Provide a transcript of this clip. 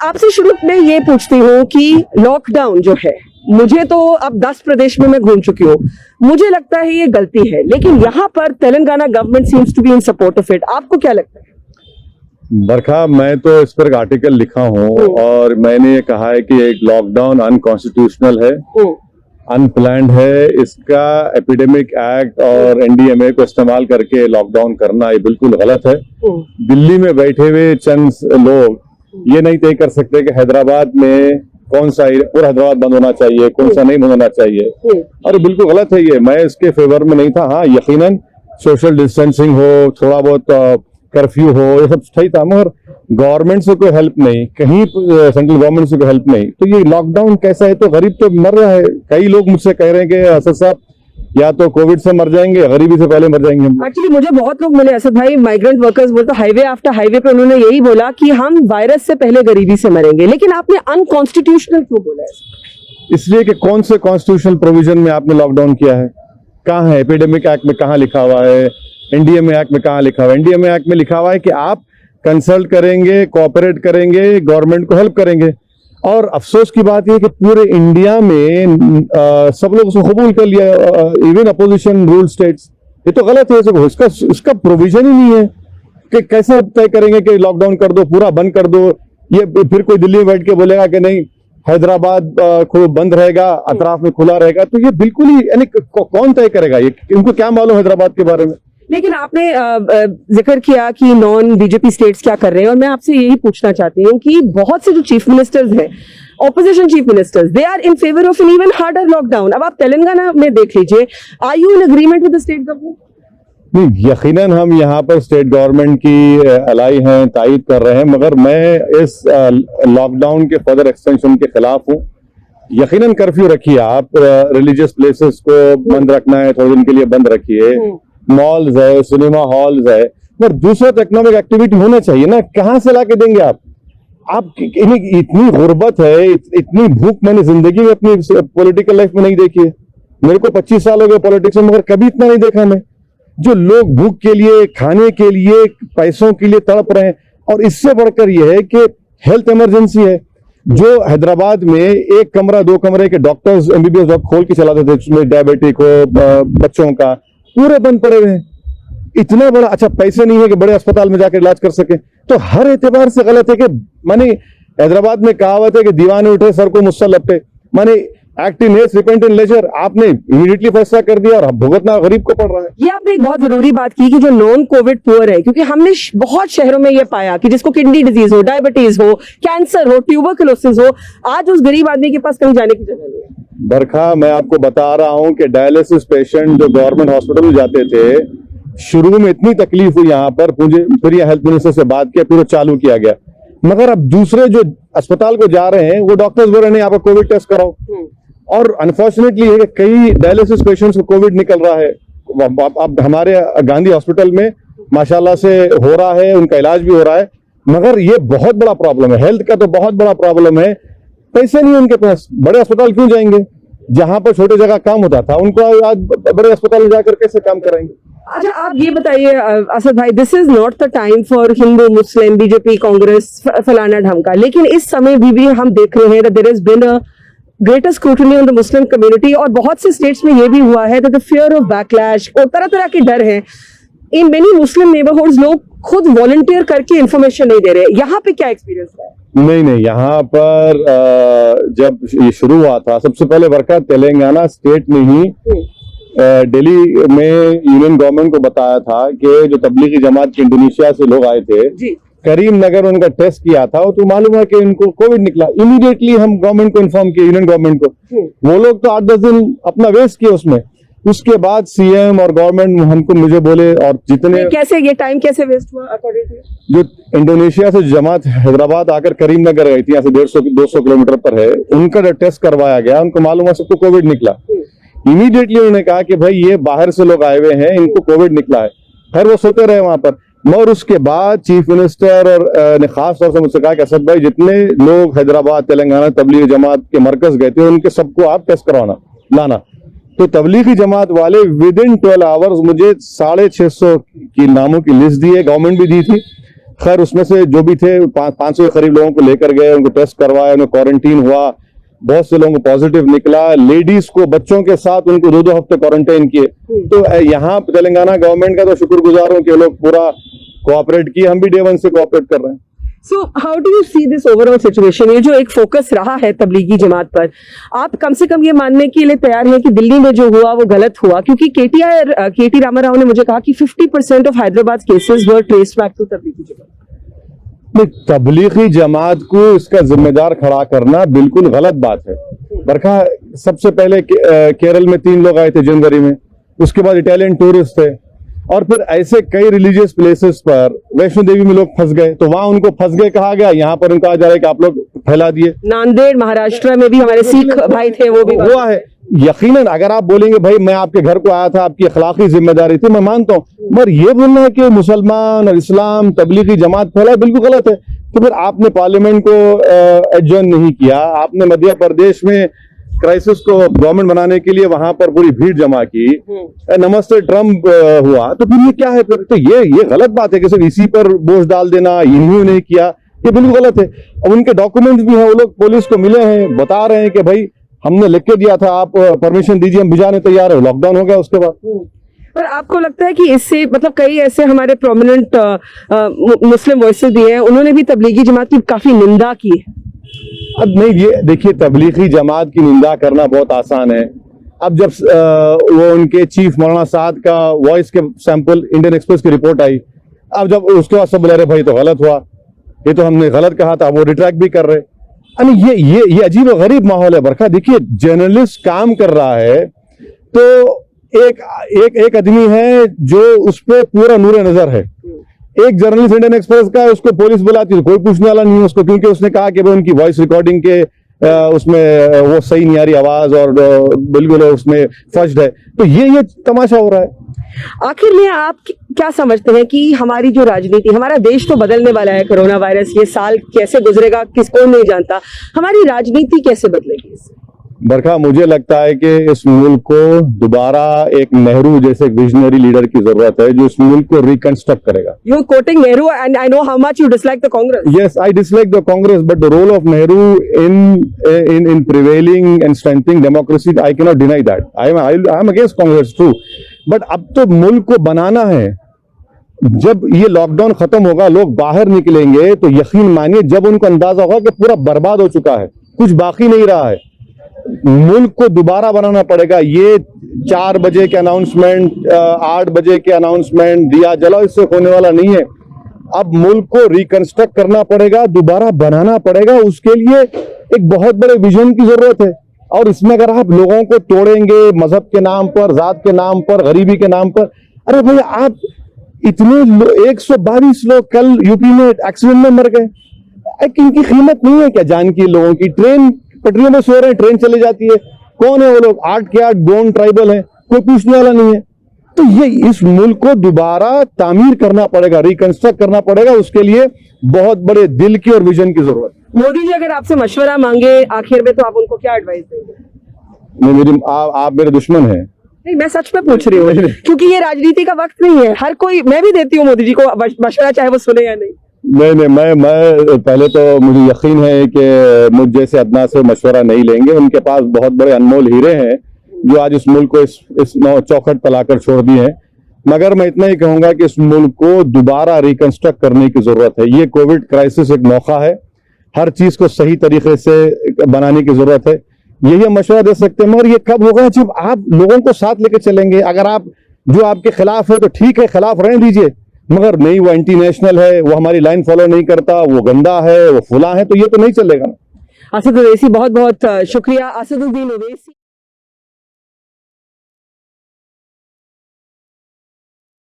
आपसे शुरू में ये पूछती हूँ कि लॉकडाउन जो है, मुझे तो अब 10 प्रदेश में मैं घूम चुकी हूँ, मुझे लगता है ये गलती है, लेकिन यहाँ पर Telangana government seems to be in support of it. आपको क्या लगता है? बरखा, मैं तो इस पर एक आर्टिकल लिखा हूँ और मैंने ये कहा है कि एक लॉकडाउन अनकॉन्स्टिट्यूशनल है, अनप्लान्ड है। इसका एपिडेमिक एक्ट और एनडीएमए को इस्तेमाल करके लॉकडाउन करना ये बिल्कुल गलत है। दिल्ली में बैठे हुए चंद लोग ये नहीं तय कर सकते कि हैदराबाद में कौन सा पूरा हैदराबाद बंद होना चाहिए, कौन सा नहीं बंद होना चाहिए, और बिल्कुल गलत है ये। मैं इसके फेवर में नहीं था। हाँ, यकीनन सोशल डिस्टेंसिंग हो, थोड़ा बहुत कर्फ्यू हो, ये सब सही था, मगर गवर्नमेंट से कोई हेल्प नहीं, कहीं सेंट्रल गवर्नमेंट से कोई हेल्प नहीं, तो ये लॉकडाउन कैसा है? तो गरीब तो मर रहा है। कई लोग मुझसे कह रहे हैं कि असद साहब या तो कोविड से मर जाएंगे, गरीबी से पहले मर जाएंगे हम। एक्चुअली मुझे बहुत लोग मिले असद भाई, माइग्रेंट वर्कर्स बोलते, हाईवे आफ्टर हाईवे पे उन्होंने यही बोला कि हम वायरस से पहले गरीबी से मरेंगे। लेकिन आपने अनकॉन्स्टिट्यूशनल क्यों बोला है? इसलिए कि कौन से कॉन्स्टिट्यूशनल प्रोविजन में आपने लॉकडाउन किया है? कहाँ है? एपिडेमिक एक्ट में कहाँ लिखा हुआ है? एनडीएमए एक्ट में कहाँ लिखा हुआ है? एनडीएमए एक्ट में लिखा हुआ है कि आप कंसल्ट करेंगे, कोऑपरेट करेंगे, गवर्नमेंट को हेल्प करेंगे। और अफसोस की बात यह कि पूरे इंडिया में सब लोग उसको कबूल कर लिया, इवन अपोजिशन रूल स्टेट्स। ये तो गलत है, इसका प्रोविजन ही नहीं है कि कैसे तय करेंगे कि लॉकडाउन कर दो, पूरा बंद कर दो। ये फिर कोई दिल्ली में बैठ के बोलेगा कि नहीं हैदराबाद बंद रहेगा, अतराफ में खुला रहेगा, तो ये बिल्कुल ही यानी कौन तय करेगा? ये इनको क्या मालूम हैदराबाद के बारे में? लेकिन आपने जिक्र किया कि नॉन बीजेपी स्टेट्स क्या कर रहे हैं, और मैं आपसे यही पूछना चाहती हूँ कि बहुत से जो चीफ मिनिस्टर्स हैं, opposition chief ministers, they are in favour of an even harder lockdown. अब आप तेलंगाना में देख लीजिए, are you in agreement with the state government? नहीं, यकीनन हम यहाँ पर स्टेट गवर्नमेंट की अलाई हैं, तायद कर रहे हैं, मगर मैं इस लॉकडाउन के फर्दर एक्सटेंशन के खिलाफ हूँ। यकीनन कर्फ्यू रखिए आप, रिलीजियस प्लेसेस को बंद रखना है, थोड़े दिन के लिए बंद रखिए, मॉल्स है, सिनेमा हॉल्स है, पर दूसरा तो इकोनॉमिक एक्टिविटी होना चाहिए ना। कहाँ से ला के देंगे आप? इतनी गुर्बत है, इतनी भूख मैंने जिंदगी में अपनी पॉलिटिकल लाइफ में नहीं देखी है। मेरे को 25 साल हो गए पॉलिटिक्स में, मगर कभी इतना नहीं देखा मैं। जो लोग भूख के लिए, खाने के लिए, पैसों के लिए तड़प रहे हैं, और इससे बढ़कर यह है कि हेल्थ इमरजेंसी है। जो हैदराबाद में 1 कमरा 2 कमरे के डॉक्टर्स एमबीबीएस डॉक्टर खोल के चलाते थे, जिसमें डायबिटिक हो, बच्चों का, पूरे बंद पड़े हुए हैं। इतना बड़ा, अच्छा पैसे नहीं है कि बड़े अस्पताल में जाकर इलाज कर सके, तो हर एतबार से गलत है। कि माने हैदराबाद में कहावत है कि दीवाने उठे सर को मुस्सा लपटे, माने act in haste repent in leisure. आपने इमीडिएटली फैसला कर दिया और भुगतना गरीब को पड़ रहा है। ये आपने एक बहुत जरूरी बात की कि जो नॉन कोविड पुअर है, क्योंकि हमने बहुत शहरों में ये पाया कि जिसको किडनी डिजीज हो, डायबिटीज हो, कैंसर हो, ट्यूबरकुलोसिस हो, आज उस गरीब आदमी के पास कहीं जाने की जगह नहीं है। बरखा, मैं आपको बता रहा हूं कि डायलिसिस पेशेंट जो गवर्नमेंट हॉस्पिटल में जाते थे, शुरू में इतनी तकलीफ हुई यहाँ पर, मुझे फिर यहाँ हेल्थ मिनिस्टर से बात किया, फिर वो चालू किया गया। मगर अब दूसरे जो अस्पताल को जा रहे हैं, वो डॉक्टर्स बोल रहे हैं आप कोविड टेस्ट कराओ, और अनफॉर्चुनेटली है कि कई डायलिसिस पेशेंट्स को कोविड निकल रहा है। अब हमारे गांधी हॉस्पिटल में माशाल्लाह से हो रहा है, उनका इलाज भी हो रहा है, मगर ये बहुत बड़ा प्रॉब्लम है। हेल्थ का तो बहुत बड़ा प्रॉब्लम है। पैसे नहीं उनके पास, बड़े अस्पताल क्यों जाएंगे? जहां पर छोटे जगह काम होता था, उनको आज बड़े अस्पताल में जाकर कैसे काम कराएंगे? अच्छा, आप ये बताइए असद भाई, this is not the time for Hindu Muslim BJP Congress फलाना ढमका, लेकिन इस समय भी हम देख रहे हैं there has been a greater scrutiny on the Muslim community, और बहुत से स्टेट्स में ये भी हुआ है that the fear of backlash और तरह तरह के डर हैं। इन मेनी मुस्लिम नेबरहुड्स लोग खुद वॉलंटियर करके इंफॉर्मेशन नहीं दे रहे। यहाँ पे क्या एक्सपीरियंस है? नहीं, यहाँ पर जब ये शुरू हुआ था, सबसे पहले वर्का तेलंगाना स्टेट ने ही दिल्ली में यूनियन गवर्नमेंट को बताया था कि जो तबलीगी जमात के इंडोनेशिया से लोग आए थे, करीमनगर उनका टेस्ट किया था, तो मालूम है कि इनको कोविड निकला। इमीडिएटली हम गवर्नमेंट को इन्फॉर्म किया, यूनियन गवर्नमेंट को। वो लोग तो 8-10 दिन अपना वेस्ट किए उसमें। उसके बाद सीएम और गवर्नमेंट हमको मुझे बोले, और जितने कैसे ये टाइम कैसे वेस्ट हुआ अकॉर्डिंग टू जो इंडोनेशिया से जमात हैदराबाद आकर करीमनगर गई थी, यहाँ से 150-200 किलोमीटर पर है, उनका जो टेस्ट करवाया गया, उनको मालूम है सबको कोविड निकला। इमीडिएटली उन्होंने कहा कि भाई ये बाहर से लोग आए हुए हैं, इनको कोविड निकला है। खैर वो सोते रहे वहां पर, और उसके बाद चीफ मिनिस्टर और ने खास तौर से मुझसे कहा कि असद भाई जितने लोग हैदराबाद तेलंगाना तबलीगी जमात के मरकज गए थे, उनके सबको आप टेस्ट करवाना लाना। तो तबलीगी जमात वाले विद इन 12 आवर्स मुझे 650 की नामों की लिस्ट दी है, गवर्नमेंट भी दी थी। खैर उसमें से जो भी थे 500 के करीब लोगों को लेकर गए, उनको टेस्ट करवाया, उन्हें क्वारंटीन हुआ, बहुत से लोगों को पॉजिटिव निकला। लेडीज को बच्चों के साथ उनको 2-2 हफ्ते क्वारंटाइन किए। तो यहाँ तेलंगाना गवर्नमेंट का तो शुक्रगुजार हूँ कि वो लोग पूरा कोऑपरेट किए, हम भी डे 1 से कोऑपरेट कर रहे हैं। So how do you see this overall situation? ये जो एक फोकस रहा है तबलीगी जमात पर, आप कम से कम ये मानने के लिए तैयार हैं कि दिल्ली में जो हुआ वो गलत हुआ? क्योंकि केटी रामाराव ने मुझे कहा कि 50% of Hyderabad cases were traced back to Tablighi Jamaat. नहीं, तबलीगी जमात को इसका जिम्मेदार खड़ा करना बिल्कुल गलत बात है। बरखा सबसे पहले केरल में 3 लोग आए थे जनवरी में, उसके बाद इटालियन टूरिस्ट थे, और फिर ऐसे कई रिलीजियस प्लेसेस पर वैष्णो देवी में लोग फंस गए, तो वहां उनको फंस गए कहा गया, यहाँ पर उनको कहा जा रहा है कि आप लोग फैला दिए। नांदेड़ महाराष्ट्र में भी हमारे सिख भाई थे, वो भी हुआ है। यकीनन अगर आप बोलेंगे भाई मैं आपके घर को आया था, आपकी अखलाकी जिम्मेदारी थी, मैं मानता हूं, मगर ये बोलना है कि मुसलमान और इस्लाम तबलीगी जमात फैला, बिल्कुल गलत है। तो फिर आपने पार्लियामेंट को एडजर्न नहीं किया, आपने मध्य प्रदेश में क्राइसिस को गवर्नमेंट बनाने के लिए वहां पर पूरी भीड़ जमा की, नमस्ते ट्रम्प हुआ, तो फिर ये क्या है? फिर तो ये गलत बात है कि सिर्फ इसी पर बोझ डाल देना, इन्हीं नहीं किया, ये बिल्कुल गलत है। अब उनके डॉक्यूमेंट्स भी हैं, वो लोग पुलिस को मिले हैं, बता रहे हैं कि भाई हमने लिख के दिया था, आप परमिशन दीजिए, हम भिजाने तैयार है। लॉकडाउन हो गया उसके बाद। पर आपको लगता है कि इससे मतलब कई ऐसे हमारे प्रोमिनेंट मुस्लिम वॉइसेस भी हैं, उन्होंने भी तबलीगी जमात की काफी निंदा की है? अब नहीं, ये देखिए तबलीगी जमात की निंदा करना बहुत आसान है। अब जब वो उनके चीफ मौलाना साद का वॉइस के सैंपल इंडियन एक्सप्रेस की रिपोर्ट आई, अब जब उसके बाद सब बोले रहे भाई तो गलत हुआ, ये तो हमने गलत कहा था, वो रिट्रैक्ट भी कर रहे। अरे ये अजीब और गरीब माहौल है बरखा। देखिए जर्नलिस्ट काम कर रहा है, तो एक आदमी है जो उस पर पूरा नूर नजर है। एक जर्नलिस्ट इंडियन एक्सप्रेस का है, उसको पुलिस बुलाती है, कोई पूछने वाला नहीं है उसको, क्योंकि उसने कहा कि भाई उनकी वॉइस रिकॉर्डिंग के उसमें वो सही नहीं आ रही आवाज, और बिल्कुल उसमें फर्स्ट है। तो ये तमाशा हो रहा है। आखिर में आप क्या समझते हैं कि हमारी जो राजनीति, हमारा देश तो बदलने वाला है, कोरोना वायरस ये साल कैसे गुजरेगा किसको नहीं जानता, हमारी राजनीति कैसे बदलेगी इससे? बरखा मुझे लगता है कि इस मुल्क को दोबारा एक नेहरू जैसे विजनरी लीडर की जरूरत है, जो इस मुल्क को रिकंस्ट्रक्ट करेगा। You quoting Nehru and I know how much you dislike the Congress. Yes, I dislike the Congress, but the role of Nehru in prevailing and strengthening democracy, I cannot deny that. I am against Congress too, but अब तो मुल्क को बनाना है। जब ये lockdown खत्म होगा, लोग बाहर निकलेंगे, तो यकीन मानिए जब उनको अंदाजा होगा कि पूरा बर्बाद हो चुका है, कुछ बाकी नहीं रहा है, मुल्क को दोबारा बनाना पड़ेगा। ये 4 बजे के अनाउंसमेंट, 8 बजे के अनाउंसमेंट, दिया जलाओ, इससे होने वाला नहीं है। अब मुल्क को रिकंस्ट्रक्ट करना पड़ेगा, दोबारा बनाना पड़ेगा। उसके लिए एक बहुत बड़े विजन की जरूरत है, और इसमें अगर आप लोगों को तोड़ेंगे मजहब के नाम पर, जात के नाम पर, गरीबी के नाम पर, अरे भाई आप इतने 122 लोग कल यूपी में एक्सीडेंट में मर गए, इनकी कीमत नहीं है क्या जान की? लोगों की ट्रेन पटरियों में सो रहे हैं, ट्रेन चली जाती है, कौन है वो लोग? 8 के 8 गोंड ट्राइबल हैं, कोई पूछने वाला नहीं है। तो ये इस मुल्क को दोबारा तामीर करना पड़ेगा, रिकंस्ट्रक्ट करना पड़ेगा। उसके लिए बहुत बड़े दिल की और विजन की जरूरत है। मोदी जी अगर आपसे मशवरा मांगे आखिर में, तो आप उनको क्या एडवाइस देंगे? आप मेरे दुश्मन हैं। नहीं, मैं सच में पूछ रही हूँ, क्योंकि ये राजनीति का वक्त नहीं है। हर कोई, मैं भी देती हूँ मोदी जी को मशवरा, चाहे वो सुने या नहीं। नहीं, मैं पहले तो मुझे यकीन है कि मुझ जैसे अदना से मशवरा नहीं लेंगे। उनके पास बहुत बड़े अनमोल हीरे हैं जो आज इस मुल्क को इस चौखट पर लाकर छोड़ दिए हैं। मगर मैं इतना ही कहूंगा कि इस मुल्क को दोबारा रिकंस्ट्रक्ट करने की जरूरत है। ये कोविड क्राइसिस एक मौका है, हर चीज को सही तरीके से बनाने की जरूरत है। यही हम मशवरा दे सकते हैं, मगर ये कब होगा? जब आप लोगों को साथ लेकर चलेंगे। अगर आप जो आपके खिलाफ है तो ठीक है, खिलाफ रहने दीजिए, मगर नहीं वो एंटी नेशनल है, वो हमारी लाइन फॉलो नहीं करता, वो गंदा है, वो फुला है, तो ये तो नहीं चलेगा। असद ओवैसी, बहुत बहुत शुक्रिया। असदुद्दीन ओवैसी।